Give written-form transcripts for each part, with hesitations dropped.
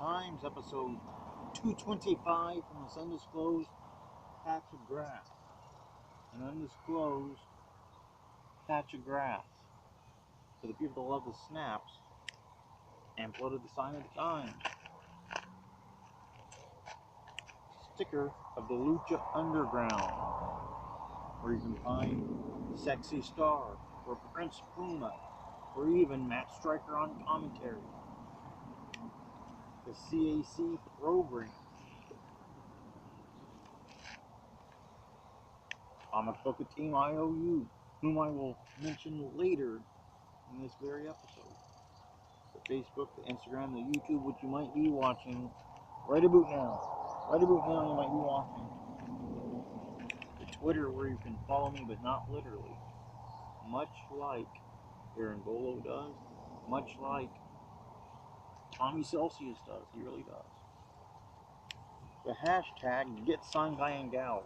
Times, episode 225 from this undisclosed patch of grass. An undisclosed patch of grass. For the people that love the snaps, and floated the sign of the times. Sticker of the Lucha Underground, where you can find Sexy Star, or Prince Puma, or even Matt Stryker on commentary. The CAC program. Comic Book Team IOU, whom I will mention later in this very episode. The Facebook, the Instagram, the YouTube, which you might be watching right about now. Right about now you might be watching. The Twitter, where you can follow me, but not literally. Much like Aaron Bolo does. Much like Tommy Celsius does. He really does. The hashtag #GetSignGuy and Gouge.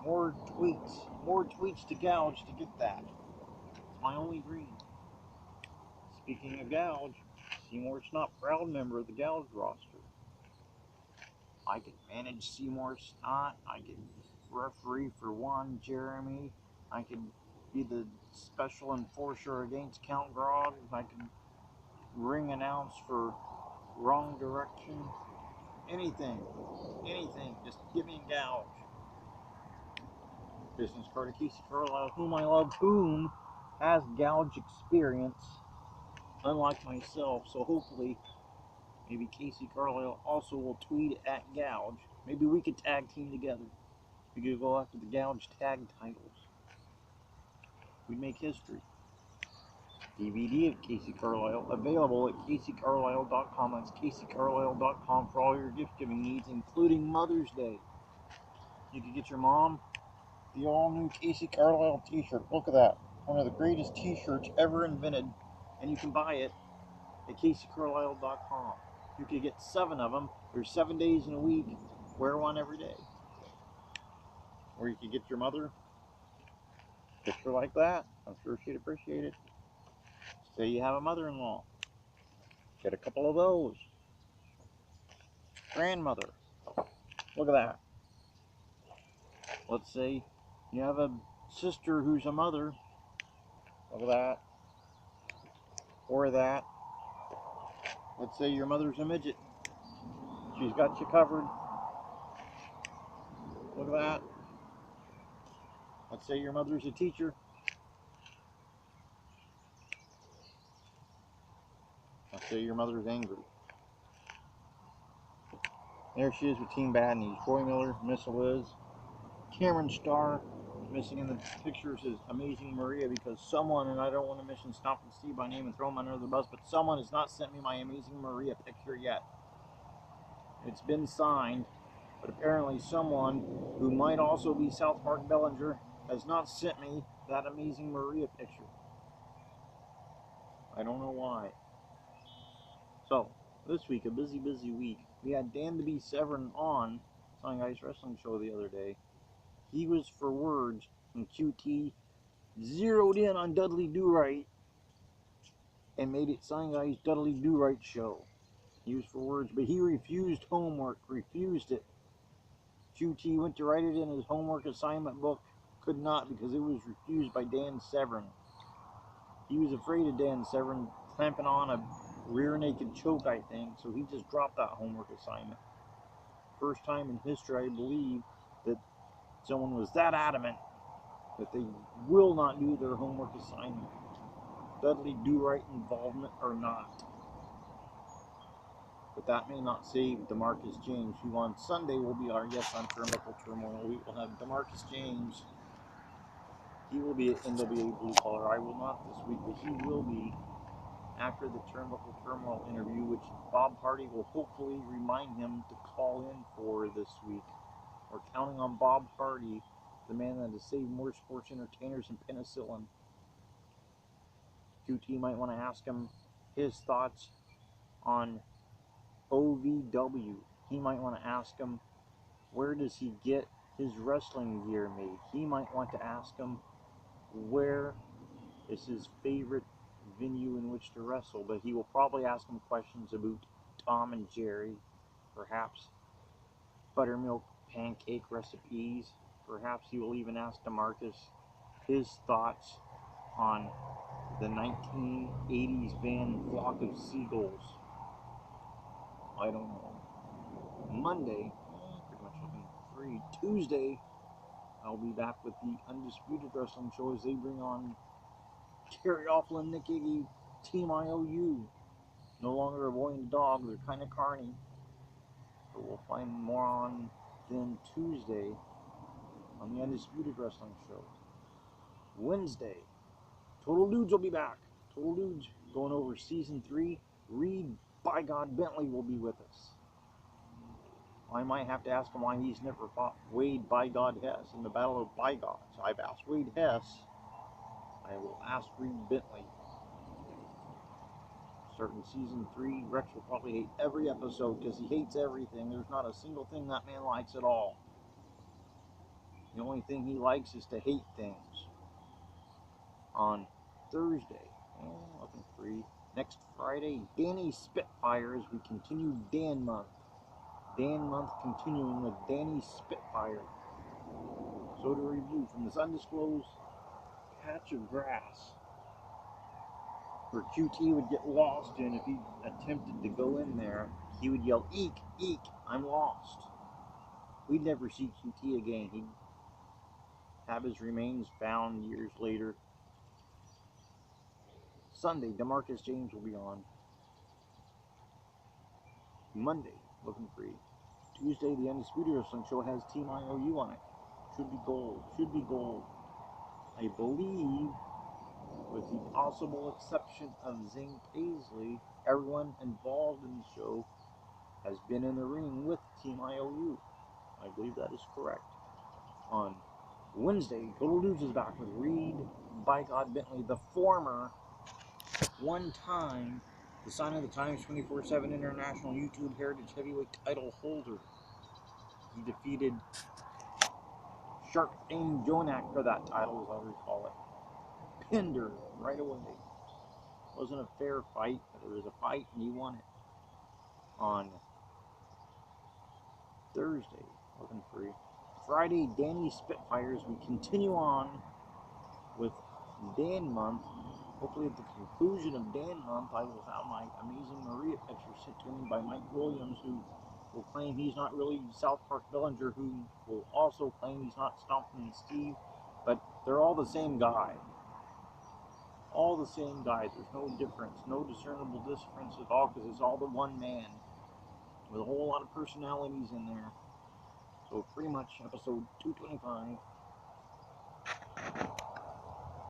More tweets to gouge to get that. It's my only dream. Speaking of gouge, Seymour's not proud member of the gouge roster. I could manage Seymour Snot. I could referee for Juan Jeremy. I could be the special enforcer against Count Grog. I could ring announce for Wrong Direction. Anything. Just give me a gouge. Business card of Casey Carlisle, whom I love, whom has gouge experience, unlike myself. So hopefully, maybe Casey Carlisle also will tweet at gouge. Maybe we could tag team together. We could go after the gouge tag titles. We'd make history. DVD of Casey Carlisle available at CaseyCarlisle.com. That's CaseyCarlisle.com for all your gift giving needs, including Mother's Day. You could get your mom the all-new Casey Carlisle t-shirt. Look at that. One of the greatest t-shirts ever invented. And you can buy it at CaseyCarlisle.com. You could get 7 of them. There's 7 days in a week. Wear one every day. Or you could get your mother a picture like that. I'm sure she'd appreciate it. Say you have a mother-in-law. Get a couple of those. Grandmother. Look at that. Let's say you have a sister who's a mother. Look at that. Or that. Let's say your mother's a midget. She's got you covered. Look at that. Let's say your mother's a teacher. Let's say your mother's angry. There she is with Team Bad News. Troy Miller, Miss Liz. Cameron Starr. Missing in the pictures is Amazing Maria, because someone, and I don't want to mention Stomp and Steve by name and throw them under the bus, but someone has not sent me my Amazing Maria picture yet. It's been signed, but apparently someone who might also be South Park Bellinger has not sent me that Amazing Maria picture. I don't know why. So, this week, a busy week. We had Dan the Bee Severn on Sign Guys Wrestling Show the other day. He was for words, and QT zeroed in on Dudley Do-Right and made it Sign Guys Dudley Do-Right Show. He was for words, but he refused homework, refused it. QT went to write it in his homework assignment book, could not, because it was refused by Dan Severn. He was afraid of Dan Severn clamping on a rear naked choke, I think, so he just dropped that homework assignment. First time in history, I believe, that someone was that adamant that they will not do their homework assignment. Dudley Do-Right involvement or not. But that may not save DeMarcus James, who on Sunday will be our guest on Turnbuckle Turmoil. We will have DeMarcus James. He will be at NWA Blue Collar. I will not this week, but he will be after the Turnbuckle Turmoil interview, which Bob Hardy will hopefully remind him to call in for this week. We're counting on Bob Hardy, the man that has saved more sports entertainers than penicillin. QT might want to ask him his thoughts on OVW. He might want to ask him, where does he get his wrestling gear made? He might want to ask him, where is his favorite venue in which to wrestle, but he will probably ask him questions about Tom and Jerry, perhaps buttermilk pancake recipes. Perhaps he will even ask DeMarcus his thoughts on the 1980s band Flock of Seagulls. I don't know. Monday, pretty much looking free. Tuesday, I'll be back with the Undisputed Wrestling Show as they bring on Terry Offlin, Nick Iggy, Team IOU. No longer a boy and dog, they're kind of carny. But we'll find more on then Tuesday on the Undisputed Wrestling Show. Wednesday, Total Dudes will be back. Total Dudes going over Season 3. Reed, by God, Bentley will be with us. I might have to ask him why he's never fought Wade, by God, Hess in the Battle of Bygods. I've asked Wade Hess. I will ask Reed Bentley. Starting Season 3, Rex will probably hate every episode because he hates everything. There's not a single thing that man likes at all. The only thing he likes is to hate things. On Thursday, looking free. Next Friday, Danny Spitfire as we continue Dan Month. Dan Month continuing with Danny Spitfire. So to review from this undisclosed patch of grass where QT would get lost in if he attempted to go in there, he would yell, "Eek, eek, I'm lost." We'd never see QT again. He'd have his remains found years later. Sunday, DeMarcus James will be on. Monday, looking free. Tuesday, the Undisputed Wrestling Show has Team IOU on it. Should be gold. Should be gold. I believe, with the possible exception of Zing Paisley, everyone involved in the show has been in the ring with Team IOU. I believe that is correct. On Wednesday, Total Dudes is back with Reed, by God, Bentley, the former, one-time, the Sign of the Times 24/7 International YouTube Heritage Heavyweight title holder. He defeated Shark Dane Jonak for that title, as I recall it. Pinned her right away. Wasn't a fair fight, but it was a fight and he won it. On Thursday, looking free. Friday, Danny Spitfires. We continue on with Dan Month. Hopefully at the conclusion of Dan Month, I will have my Amazing Maria picture sent to me by Mike Williams, who will claim he's not really South Park Bellinger, who will also claim he's not Stompin' Steve, but they're all the same guy. All the same guy. There's no difference, no discernible difference at all, because it's all the one man with a whole lot of personalities in there. So pretty much episode 225